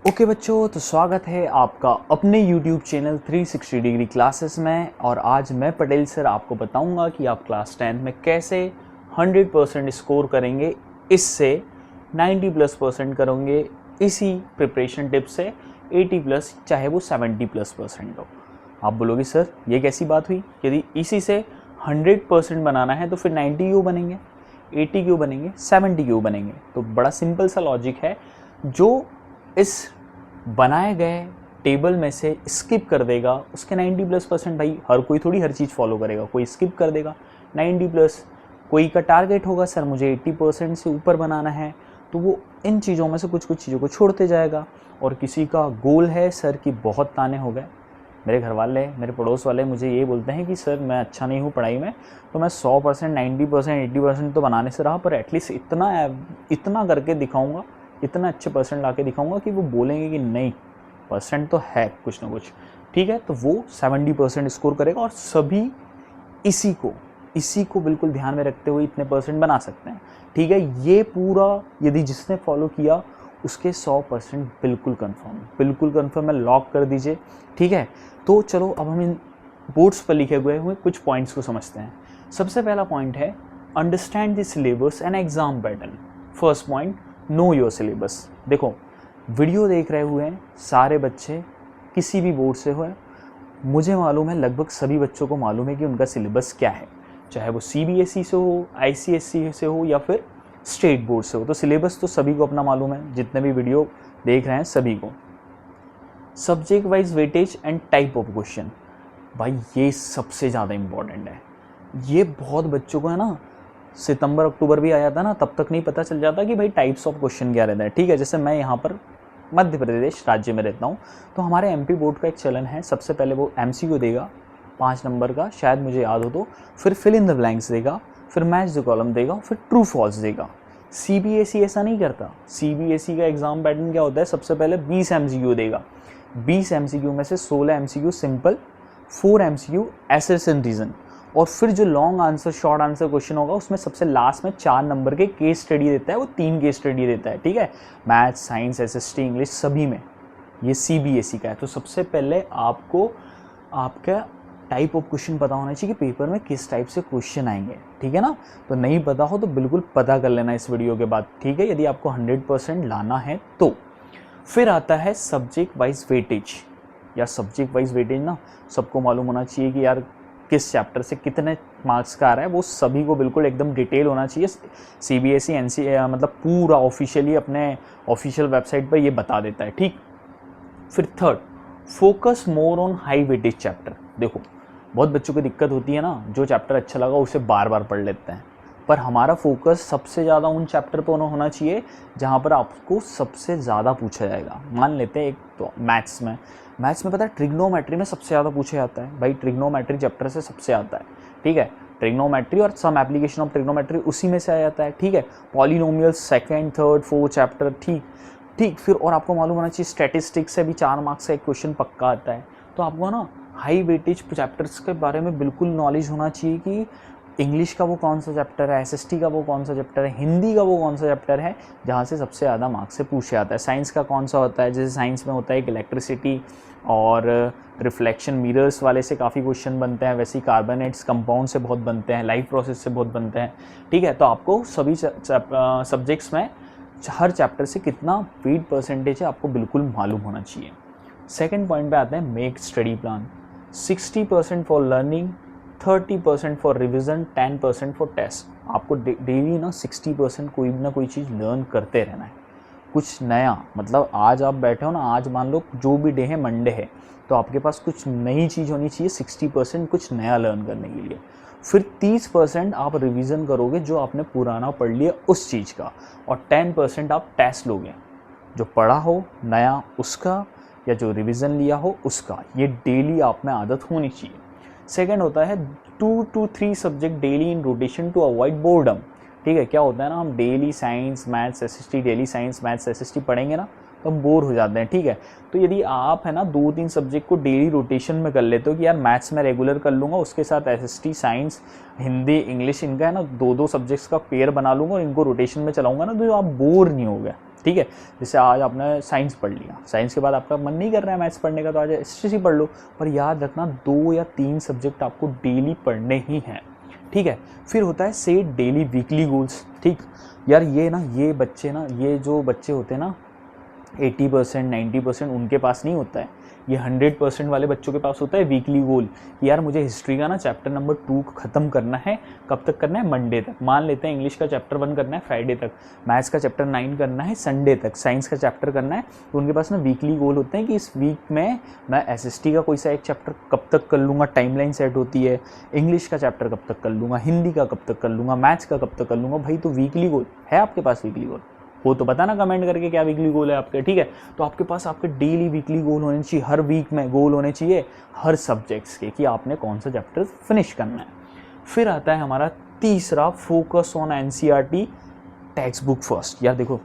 Okay बच्चों, तो स्वागत है आपका अपने YouTube चैनल 360 डिग्री क्लासेस में। और आज मैं पटेल सर आपको बताऊंगा कि आप क्लास 10 में कैसे 100% स्कोर करेंगे, इससे 90+% करोगे इसी प्रिपरेशन टिप से 80+, चाहे वो 70+% हो। आप बोलोगे सर ये कैसी बात हुई, यदि इसी से 100% बनाना है तो फिर 90 क्यों बनेंगे, 80 क्यों बनेंगे, 70 क्यों बनेंगे? तो बड़ा सिंपल सा लॉजिक है, जो इस बनाए गए टेबल में से स्किप कर देगा उसके 90+%। भाई हर कोई थोड़ी हर चीज़ फॉलो करेगा, कोई स्किप कर देगा 90+। कोई का टारगेट होगा सर मुझे 80% से ऊपर बनाना है, तो वो इन चीज़ों में से कुछ कुछ चीज़ों को छोड़ते जाएगा। और किसी का गोल है सर कि बहुत ताने हो गए, मेरे घर वाले, मेरे पड़ोस वाले मुझे ये बोलते हैं कि सर मैं अच्छा नहीं हूँ पढ़ाई में, तो मैं 100%, 90%, 80% तो बनाने से रहा, पर एटलीस्ट इतना करके दिखाऊंगा, इतना अच्छे परसेंट ला के दिखाऊंगा कि वो बोलेंगे कि नहीं परसेंट तो है कुछ ना कुछ। ठीक है, तो वो 70% स्कोर करेगा। और सभी इसी को बिल्कुल ध्यान में रखते हुए इतने परसेंट बना सकते हैं। ठीक है, ये पूरा यदि जिसने फॉलो किया उसके 100% बिल्कुल कंफर्म है, लॉक कर दीजिए। ठीक है, तो चलो अब हम इन बोर्ड्स पर लिखे हुए कुछ पॉइंट्स को समझते हैं। सबसे पहला पॉइंट है understand the syllabus and exam pattern. First point, know your syllabus. देखो, वीडियो देख रहे हुए हैं सारे बच्चे, किसी भी बोर्ड से हुए, मुझे मालूम है लगभग सभी बच्चों को मालूम है कि उनका सिलेबस क्या है, चाहे वो CBSE से हो, ICSE से हो या फिर स्टेट बोर्ड से हो। तो सिलेबस तो सभी को अपना मालूम है, जितने भी वीडियो देख रहे हैं सभी को। Subject wise weightage and type of question, भाई ये सबसे ज़्यादा इम्पॉर्टेंट है। ये बहुत बच्चों को है ना, सितंबर अक्टूबर भी आ जाता है ना, तब तक नहीं पता चल जाता कि भाई टाइप्स ऑफ क्वेश्चन क्या रहता है। ठीक है, जैसे मैं यहाँ पर मध्य प्रदेश राज्य में रहता हूँ, तो हमारे MP बोर्ड का एक चलन है, सबसे पहले वो MCQ देगा 5 नंबर का, शायद मुझे याद हो तो, फिर फिल इन द ब्लैंक्स देगा, फिर मैच द कॉलम देगा, फिर ट्रू फॉल्स देगा। CBSE ऐसा नहीं करता। CBSE का एग्जाम पैटर्न क्या होता है, सबसे पहले 20 MCQ देगा, 20 MCQ में से 16 MCQ सिंपल, 4 MCQ एसेस एंड रीजन, और फिर जो long answer short answer question होगा उसमें सबसे लास्ट में 4 नंबर के केस स्टडी देता है, वो 3 केस स्टडी देता है। ठीक है, मैथ, साइंस, SST, इंग्लिश सभी में। ये CBSE का है। तो सबसे पहले आपको आपका टाइप ऑफ क्वेश्चन पता होना चाहिए कि पेपर में किस टाइप से क्वेश्चन आएंगे। ठीक है ना, तो नहीं पता हो तो बिल्कुल पता कर लेना इस वीडियो के बाद। ठीक है, यदि आपको 100% लाना है तो। फिर आता है सब्जेक्ट वाइज वेटेज, या सब्जेक्ट वाइज वेटेज ना सबको मालूम होना चाहिए कि यार किस चैप्टर से कितने मार्क्स का आ रहा है, वो सभी को बिल्कुल एकदम डिटेल होना चाहिए। CBSE NCA मतलब पूरा ऑफिशियली अपने ऑफिशियल वेबसाइट पर ये बता देता है। ठीक, फिर third, focus more on high weightage chapter. देखो, बहुत बच्चों को दिक्कत होती है ना, जो चैप्टर अच्छा लगा उसे बार बार पढ़ लेते हैं, पर हमारा फोकस सबसे ज़्यादा उन चैप्टर पर होना चाहिए जहाँ पर आपको सबसे ज़्यादा पूछा जाएगा। मान लेते हैं एक तो मैथ्स में पता है ट्रिग्नोमेट्री में सबसे ज़्यादा पूछा जाता है। भाई ट्रिग्नोमेट्री चैप्टर से सबसे आता है। ठीक है, ट्रिग्नोमेट्री और सम एप्लीकेशन ऑफ ट्रिग्नोमेट्री उसी में से आ जाता है। ठीक है, polynomial second, third, fourth chapter. ठीक, फिर और आपको मालूम होना चाहिए स्टैटिस्टिक्स से भी 4 मार्क्स का एक क्वेश्चन पक्का आता है। तो आपको ना हाई वेटेज चैप्टर्स के बारे में बिल्कुल नॉलेज होना चाहिए कि इंग्लिश का वो कौन सा चैप्टर है, SST का वो कौन सा चैप्टर है, हिंदी का वो कौन सा चैप्टर है जहाँ से सबसे ज़्यादा मार्क्स से पूछे जाता है, साइंस का कौन सा होता है। जैसे साइंस में होता है कि इलेक्ट्रिसिटी और रिफ्लेक्शन मिरर्स वाले से काफ़ी क्वेश्चन बनते हैं, वैसे ही कार्बोनेट्स कंपाउंड से बहुत बनते हैं, लाइफ प्रोसेस से बहुत बनते हैं। ठीक है, तो आपको सभी सब्जेक्ट्स में हर चैप्टर से कितना वेट परसेंटेज है आपको बिल्कुल मालूम होना चाहिए। सेकेंड पॉइंट पे आते हैं make study plan. 60% for learning, 30% for revision, 10% for test. आपको डेली ना 60% कोई ना कोई चीज़ लर्न करते रहना है, कुछ नया। मतलब आज आप बैठे हो ना, आज मान लो जो भी डे है, मंडे है, तो आपके पास कुछ नई चीज़ होनी चाहिए, 60% कुछ नया लर्न करने के लिए। फिर 30% आप रिवीजन करोगे जो आपने पुराना पढ़ लिया उस चीज़ का, और 10% आप टेस्ट लोगे, जो पढ़ा हो नया उसका या जो रिवीजन लिया हो उसका। ये डेली आप में आदत होनी चाहिए। सेकंड होता है 2 to 3 subject daily in rotation to avoid boredom. ठीक है, क्या होता है ना, हम daily science maths SST, daily science maths SST पढ़ेंगे ना तो हम बोर हो जाते हैं। ठीक है, तो यदि आप है ना 2-3 सब्जेक्ट को डेली रोटेशन में कर लेते हो कि यार मैथ्स में रेगुलर कर लूँगा, उसके साथ SST, साइंस, हिंदी, इंग्लिश, इनका है ना 2-2 सब्जेक्ट्स का पेयर बना लूँगा और इनको रोटेशन में चलाऊँगा ना, तो आप बोर नहीं होगे। ठीक है। जैसे आज आपने साइंस पढ़ लिया, साइंस के बाद आपका मन नहीं कर रहा है मैथ्स पढ़ने का, तो आज हिस्ट्री पढ़ लो, पर याद रखना 2 या 3 सब्जेक्ट आपको डेली पढ़ने ही हैं, ठीक है। फिर होता है सेट डेली वीकली गोल्स, ठीक यार। ये बच्चे ना, ये जो बच्चे होते हैं ना 80% 90% उनके पास नहीं होता है, ये 100% वाले बच्चों के पास होता है वीकली गोल कि यार मुझे हिस्ट्री का ना चैप्टर नंबर 2 ख़त्म करना है। कब तक करना है? मंडे तक। मान लेते हैं इंग्लिश का चैप्टर 1 करना है फ्राइडे तक, मैथ्स का चैप्टर 9 करना है संडे तक, साइंस का चैप्टर करना है। तो उनके पास ना वीकली गोल होते हैं कि इस वीक में मैं SST का कोई सा एक चैप्टर कब तक कर लूँगा, टाइमलाइन सेट होती है। इंग्लिश का चैप्टर कब तक कर लूँगा, हिंदी का कब तक कर लूँगा, मैथ्स का कब तक कर लूँगा। भाई तो वीकली गोल है आपके पास? वीकली गोल हो तो बताना कमेंट करके क्या वीकली गोल है आपके, ठीक है। तो आपके पास आपके डेली वीकली गोल होने चाहिए, हर वीक में गोल होने चाहिए हर सब्जेक्ट्स के कि आपने कौन सा चैप्टर फिनिश करना है। फिर आता है हमारा तीसरा, focus on NCERT text book first. यार देखो,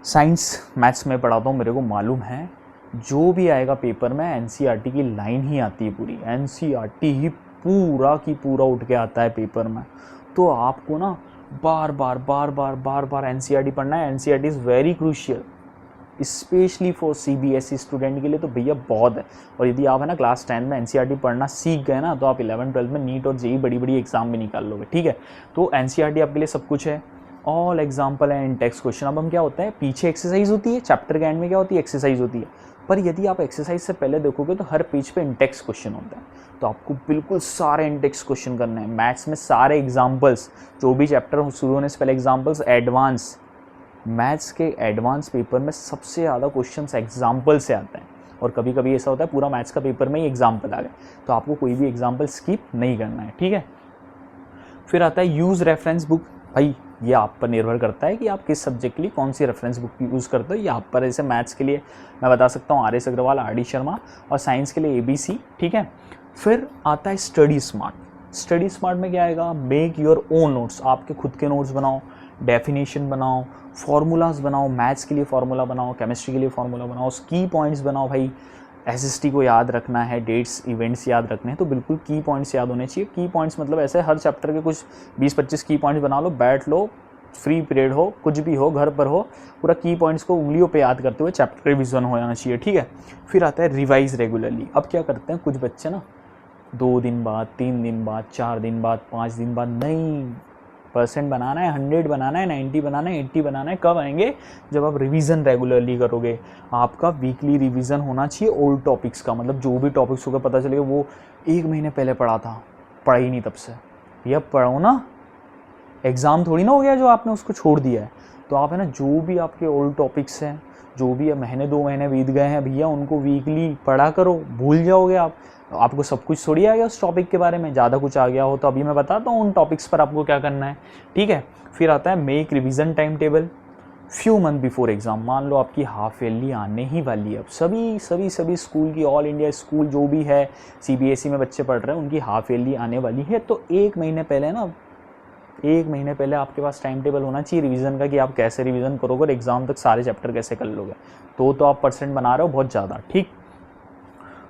साइंस मैथ्स में पढ़ाता हूँ, मेरे को मालूम है जो भी आएगा पेपर में NCERT की लाइन ही आती है पूरी, NCERT ही पूरा की पूरा उठ के आता है पेपर में। तो आपको ना बार बार NCERT पढ़ना है। NCERT is very crucial specially for CBSE student के लिए, तो भैया बहुत है। और यदि आप है ना क्लास 10 में NCERT पढ़ना सीख गए ना, तो आप 11-12 में नीट और JEE बड़ी एग्जाम भी निकाल लोगे, ठीक है। तो NCERT आपके लिए सब कुछ है, ऑल एग्जाम्पल है इन टेक्स्ट क्वेश्चन। अब हम क्या होता है, पीछे एक्सरसाइज होती है, चैप्टर के एंड में क्या होती है, एक्सरसाइज होती है। पर यदि आप एक्सरसाइज से पहले देखोगे तो हर पेज पे इंटेक्स क्वेश्चन होता है, तो आपको बिल्कुल सारे इंटेक्स क्वेश्चन करने हैं। मैथ्स में सारे एग्जाम्पल्स, जो भी चैप्टर शुरू होने से पहले एग्जाम्पल्स, एडवांस मैथ्स के एडवांस पेपर में सबसे ज़्यादा क्वेश्चंस एग्जाम्पल से आते हैं। और कभी कभी ऐसा होता है पूरा मैथ्स का पेपर में ही एग्जाम्पल आ गए, तो आपको कोई भी एग्जाम्पल स्किप नहीं करना है, ठीक है। फिर आता है यूज़ रेफरेंस बुक। भाई ये आप पर निर्भर करता है कि आप किस सब्जेक्ट के लिए कौन सी रेफरेंस बुक यूज़ करते हो। ये आप पर, जैसे मैथ्स के लिए मैं बता सकता हूँ RS अग्रवाल, RD शर्मा, और साइंस के लिए ABC, ठीक है। फिर आता है स्टडी स्मार्ट। स्टडी स्मार्ट में क्या आएगा, मेक योर ओन नोट्स, आपके खुद के नोट्स बनाओ, डेफिनेशन बनाओ, फार्मूलाज बनाओ, मैथ्स के लिए फार्मूला बनाओ, केमिस्ट्री के लिए फार्मूला बनाओ, की पॉइंट्स बनाओ। भाई SST को याद रखना है, डेट्स इवेंट्स याद रखने हैं, तो बिल्कुल की पॉइंट्स याद होने चाहिए। की पॉइंट्स मतलब ऐसे हर चैप्टर के कुछ 20-25 की पॉइंट्स बना लो, बैठ लो, फ्री पीरियड हो, कुछ भी हो, घर पर हो, पूरा की पॉइंट्स को उंगलियों पे याद करते हुए चैप्टर रिविजन हो जाना चाहिए, ठीक है। फिर आता है रिवाइज रेगुलरली। अब क्या करते हैं कुछ बच्चे ना 2 दिन बाद, 3 दिन बाद, 4 दिन बाद, 5 दिन बाद, नहीं % बनाना है, 100 बनाना है, 90 बनाना है, 80 बनाना है। कब आएंगे? जब आप रिवीजन रेगुलरली करोगे। आपका वीकली रिवीजन होना चाहिए ओल्ड टॉपिक्स का, मतलब जो भी टॉपिक्स होगा पता चलेगा वो 1 महीने पहले पढ़ा था, पढ़ा ही नहीं तब से। भैया पढ़ो ना, एग्ज़ाम थोड़ी ना हो गया जो आपने उसको छोड़ दिया है। तो आप है ना जो भी आपके ओल्ड टॉपिक्स हैं, जो भी महीने 2 महीने बीत गए हैं भैया, उनको वीकली पढ़ा करो, भूल जाओगे आप। आपको सब कुछ थोड़ी आ गया उस टॉपिक के बारे में, ज़्यादा कुछ आ गया हो तो अभी मैं बताता हूँ उन टॉपिक्स पर आपको क्या करना है, ठीक है। फिर आता है make revision time table few month before exam. मान लो आपकी हाफ ईयरली आने ही वाली है, अब सभी स्कूल की, ऑल इंडिया स्कूल जो भी है, CBSE में बच्चे पढ़ रहे हैं, उनकी हाफ ईयरली आने वाली है। तो 1 महीने पहले ना, 1 महीने पहले आपके पास टाइम टेबल होना चाहिए रिवीजन का कि आप कैसे रिवीजन करोगे और एग्ज़ाम तक सारे चैप्टर कैसे कर लोगे। तो आप % बना रहे हो बहुत ज़्यादा, ठीक।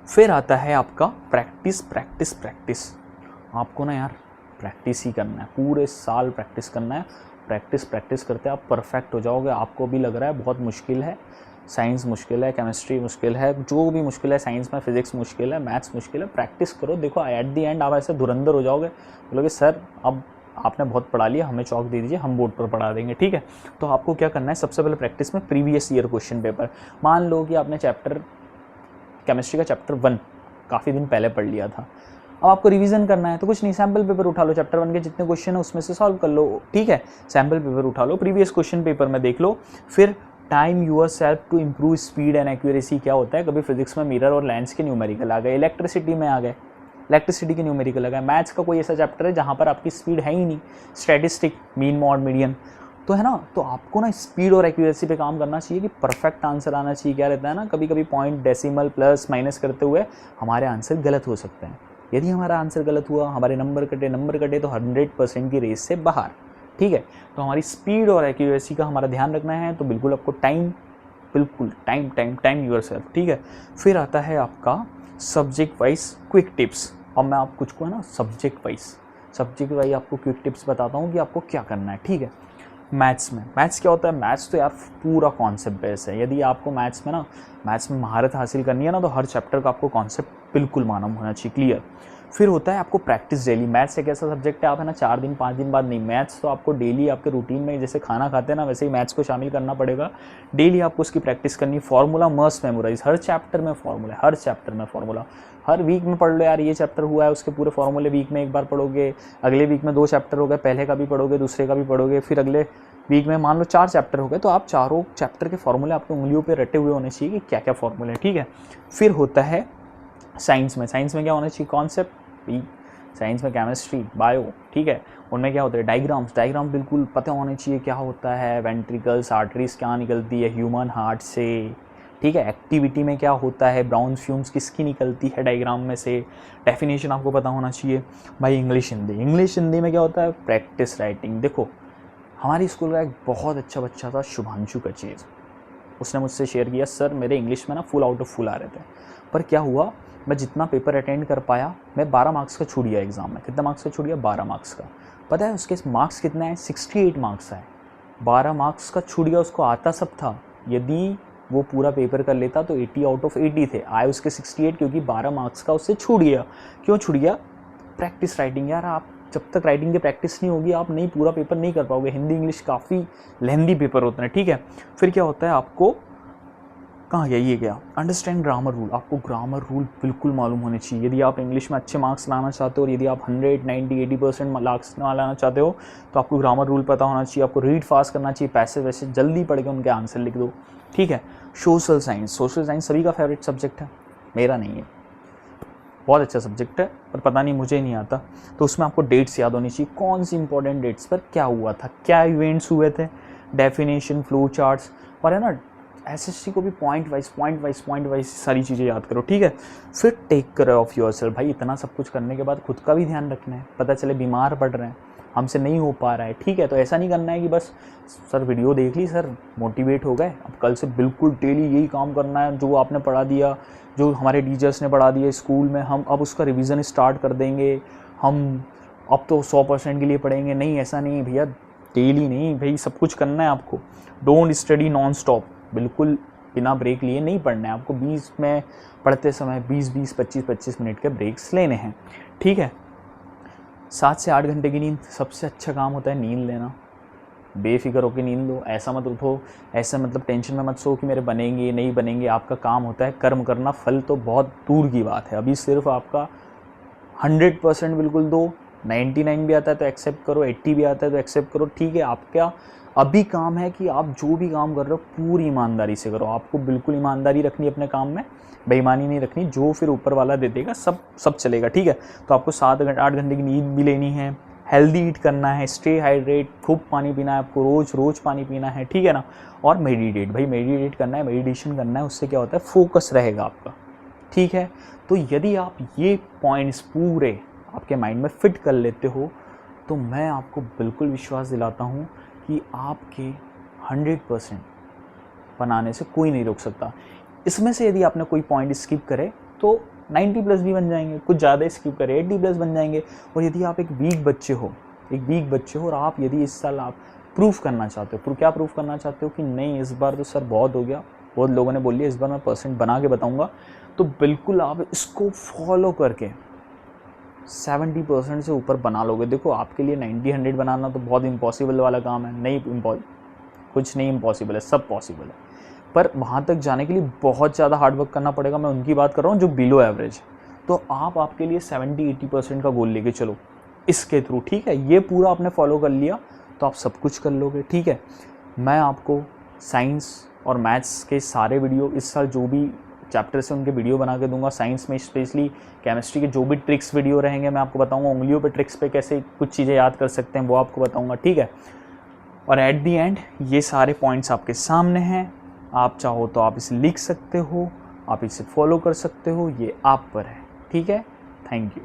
फिर आता है आपका प्रैक्टिस। आपको ना यार प्रैक्टिस ही करना है, पूरे साल प्रैक्टिस करना है। प्रैक्टिस करते आप परफेक्ट हो जाओगे। आपको भी लग रहा है बहुत मुश्किल है, साइंस मुश्किल है, केमिस्ट्री मुश्किल है, जो भी मुश्किल है, साइंस में फिजिक्स मुश्किल है, मैथ्स मुश्किल है, प्रैक्टिस करो। देखो एट दी एंड आप ऐसे धुरंधर हो जाओगे, बोलोगे सर अब आपने बहुत पढ़ा लिया, हमें चौक दे दीजिए, हम बोर्ड पर पढ़ा देंगे, ठीक है। तो आपको क्या करना है, सबसे पहले प्रैक्टिस में प्रीवियस ईयर क्वेश्चन पेपर। मान लो कि आपने केमिस्ट्री का चैप्टर 1 काफ़ी दिन पहले पढ़ लिया था, अब आपको रिवीजन करना है, तो कुछ नहीं, सैम्पल पेपर उठा लो, चैप्टर 1 के जितने क्वेश्चन है उसमें से सॉल्व कर लो, ठीक है। सैम्पल पेपर उठा लो, प्रीवियस क्वेश्चन पेपर में देख लो। फिर time yourself to improve speed and accuracy. क्या होता है, कभी फिजिक्स में मिरर और लेंस के न्यूमेरिकल आ गए, इलेक्ट्रिसिटी में आ गए, इलेक्ट्रिसिटी के न्यूमेरिकल आ गए। मैथ्स का कोई ऐसा चैप्टर है जहाँ पर आपकी स्पीड है ही नहीं, स्टैटिस्टिक, मीन मॉड मीडियन, तो है ना। तो आपको ना स्पीड और एक्यूरेसी पे काम करना चाहिए कि परफेक्ट आंसर आना चाहिए। क्या रहता है ना, कभी कभी पॉइंट, डेसिमल, प्लस माइनस करते हुए हमारे आंसर गलत हो सकते हैं। यदि हमारा आंसर गलत हुआ, हमारे नंबर कटे तो 100% की रेस से बाहर, ठीक है। तो हमारी स्पीड और एक्यूरेसी का हमारा ध्यान रखना है। तो बिल्कुल आपको टाइम योरसेल्फ, ठीक है। फिर आता है आपका सब्जेक्ट वाइज क्विक टिप्स। अब मैं आप कुछ को है ना सब्जेक्ट वाइज आपको क्विक टिप्स बताता हूँ कि आपको क्या करना है, ठीक है। मैथ्स में, मैथ्स क्या होता है, मैथ्स तो यार पूरा कॉन्सेप्ट बेस है। यदि आपको मैथ्स में महारत हासिल करनी है ना, तो हर चैप्टर का आपको कॉन्सेप्ट बिल्कुल मालूम होना चाहिए, क्लियर। फिर होता है आपको प्रैक्टिस डेली। मैथ्स एक ऐसा सब्जेक्ट है, आप है ना 4 दिन 5 दिन बाद नहीं, मैथ्स तो आपको डेली आपके रूटीन में जैसे खाना खाते हैं ना, वैसे ही मैथ्स को शामिल करना पड़ेगा। डेली आपको उसकी प्रैक्टिस करनी, फार्मूला मस्ट मेमोराइज, हर चैप्टर में फार्मूला, हर चैप्टर में फार्मूला। हर वीक में पढ़ लो यार, ये चैप्टर हुआ है उसके पूरे फार्मूले वीक में एक बार पढ़ोगे, अगले वीक में 2 चैप्टर हो गए, पहले का भी पढ़ोगे, दूसरे का भी पढ़ोगे, फिर अगले वीक में मान लो 4 चैप्टर हो गए, तो आप चारों चैप्टर के फार्मूले आपके उंगलियों पे रटे हुए होने चाहिए कि क्या क्या फार्मूले हैं, ठीक है। फिर होता है साइंस में, साइंस में क्या होना चाहिए, कॉन्सेप्ट। साइंस में केमिस्ट्री, बायो, ठीक है, उनमें क्या होता है, डायग्राम्स, डायग्राम बिल्कुल पता होने चाहिए क्या होता है, वेंट्रिकल्स, आर्टरीज क्या निकलती है ह्यूमन हार्ट से, ठीक है। एक्टिविटी में क्या होता है, ब्राउन फ्यूम्स किसकी निकलती है डायग्राम में से, डेफिनेशन आपको पता होना चाहिए। भाई इंग्लिश हिंदी, इंग्लिश हिंदी में क्या होता है, प्रैक्टिस राइटिंग। देखो हमारी स्कूल का एक बहुत अच्छा बच्चा था शुभांशु कचेर, उसने मुझसे शेयर किया, सर मेरे इंग्लिश में ना फुल आउट ऑफ फुल आ रहे थे, पर क्या हुआ, मैं जितना पेपर अटेंड कर पाया, मैं 12 मार्क्स का छूट गया एग्ज़ाम में। कितना मार्क्स का छूट गया, 12 मार्क्स का। पता है उसके मार्क्स कितने हैं, 68 मार्क्स आए। 12 मार्क्स का छूट गया, उसको आता सब था। यदि वो पूरा पेपर कर लेता तो 80 आउट ऑफ 80 थे, आए उसके 68, क्योंकि 12 मार्क्स का उससे छूट गया। क्यों छूट गया, प्रैक्टिस राइटिंग। यार आप जब तक राइटिंग की प्रैक्टिस नहीं होगी, आप नहीं पूरा पेपर नहीं कर पाओगे। हिंदी इंग्लिश काफ़ी लेंदी पेपर होते हैं, ठीक है। फिर क्या होता है, आपको कहाँ गया, ये गया अंडरस्टैंड ग्रामर रूल। आपको ग्रामर रूल बिल्कुल मालूम होने चाहिए। यदि आप इंग्लिश में अच्छे मार्क्स लाना चाहते हो, और यदि आप 100, 90, 80% मार्क्स ना लाना चाहते हो, तो आपको ग्रामर रूल पता होना चाहिए। आपको रीड फास्ट करना चाहिए, पैसे वैसे जल्दी पढ़ के उनके आंसर लिख दो, ठीक है। सोशल साइंस, सोशल साइंस सभी का फेवरेट सब्जेक्ट है, मेरा नहीं है, बहुत अच्छा सब्जेक्ट है, पर पता नहीं मुझे नहीं आता। तो उसमें आपको डेट्स याद होनी चाहिए, कौन सी इंपॉर्टेंट डेट्स पर क्या हुआ था, क्या इवेंट्स हुए थे, डेफिनेशन, फ्लो चार्ट्स, और है ना एसएससी को भी पॉइंट वाइज सारी चीज़ें याद करो, ठीक है। फिर टेक केयर ऑफ योरसेल्फ। भाई इतना सब कुछ करने के बाद खुद का भी ध्यान रखना है। पता चले बीमार पड़ रहे हैं, हमसे नहीं हो पा रहा है, ठीक है, तो ऐसा नहीं करना है कि बस सर वीडियो देख ली, सर मोटिवेट हो गए, अब कल से बिल्कुल डेली यही काम करना है जो आपने पढ़ा दिया, जो हमारे टीचर्स ने पढ़ा दिया स्कूल में, हम अब उसका रिवीजन स्टार्ट कर देंगे, हम अब तो 100% के लिए पढ़ेंगे। नहीं, ऐसा नहीं भैया, डेली नहीं भाई, सब कुछ करना है आपको। डोंट स्टडी नॉन स्टॉप, बिल्कुल बिना ब्रेक लिए नहीं पढ़ना है आपको। 20 में पढ़ते समय 20-20, 25-25 मिनट के ब्रेक्स लेने हैं, ठीक है। 7 से 8 घंटे की नींद, सबसे अच्छा काम होता है नींद लेना। बेफिक्र होकर नींद लो, ऐसा मत उठो, ऐसा मतलब टेंशन में मत सो कि मेरे बनेंगे नहीं बनेंगे। आपका काम होता है कर्म करना, फल तो बहुत दूर की बात है। अभी सिर्फ आपका 100% बिल्कुल दो, 99 भी आता है तो एक्सेप्ट करो, 80 भी आता है तो एक्सेप्ट करो, ठीक है। आपका अभी काम है कि आप जो भी काम कर रहे हो पूरी ईमानदारी से करो। आपको बिल्कुल ईमानदारी रखनी अपने काम में, बेईमानी नहीं रखनी। जो फिर ऊपर वाला दे देगा सब चलेगा, ठीक है। तो आपको 7-8 घंटे की नींद भी लेनी है, हेल्दी ईट करना है, स्टे हाइड्रेट, खूब पानी पीना है आपको, रोज़ पानी पीना है, ठीक है ना। और मेडिटेट, भाई मेडिटेट करना है, मेडिटेशन करना है, उससे क्या होता है, फोकस रहेगा आपका, ठीक है। तो यदि आप ये पॉइंट्स पूरे आपके माइंड में फिट कर लेते हो, तो मैं आपको बिल्कुल विश्वास दिलाता हूँ कि आपके 100% बनाने से कोई नहीं रोक सकता। इसमें से यदि आपने कोई पॉइंट स्किप करे तो 90+ भी बन जाएंगे, कुछ ज़्यादा स्किप करे 80+ बन जाएंगे। और यदि आप एक वीक बच्चे हो और आप यदि इस साल आप प्रूफ करना चाहते हो, क्या प्रूफ करना चाहते हो कि नहीं इस बार तो सर बहुत हो गया, बहुत लोगों ने बोल लिया, इस बार मैं % बना के बताऊँगा, तो बिल्कुल आप इसको फॉलो करके 70% से ऊपर बना लोगे। देखो आपके लिए 90-100 बनाना तो बहुत इम्पॉसिबल वाला काम है, नहीं कुछ नहीं इम्पॉसिबल है, सब पॉसिबल है, पर वहाँ तक जाने के लिए बहुत ज़्यादा हार्ड वर्क करना पड़ेगा। मैं उनकी बात कर रहा हूँ जो बिलो एवरेज। तो आप आपके लिए 70-80% का गोल लेके चलो इसके थ्रू, ठीक है। ये पूरा आपने फॉलो कर लिया तो आप सब कुछ कर लोगे, ठीक है। मैं आपको साइंस और मैथ्स के सारे वीडियो इस साल जो भी चैप्टर से उनके वीडियो बना के दूंगा। साइंस में स्पेशली केमिस्ट्री के जो भी ट्रिक्स वीडियो रहेंगे मैं आपको बताऊंगा, उंगलियों पे ट्रिक्स पे कैसे कुछ चीज़ें याद कर सकते हैं वो आपको बताऊंगा, ठीक है। और एट दी एंड ये सारे पॉइंट्स आपके सामने हैं, आप चाहो तो आप इसे लिख सकते हो, आप इसे फॉलो कर सकते हो, ये आप पर है, ठीक है। Thank you.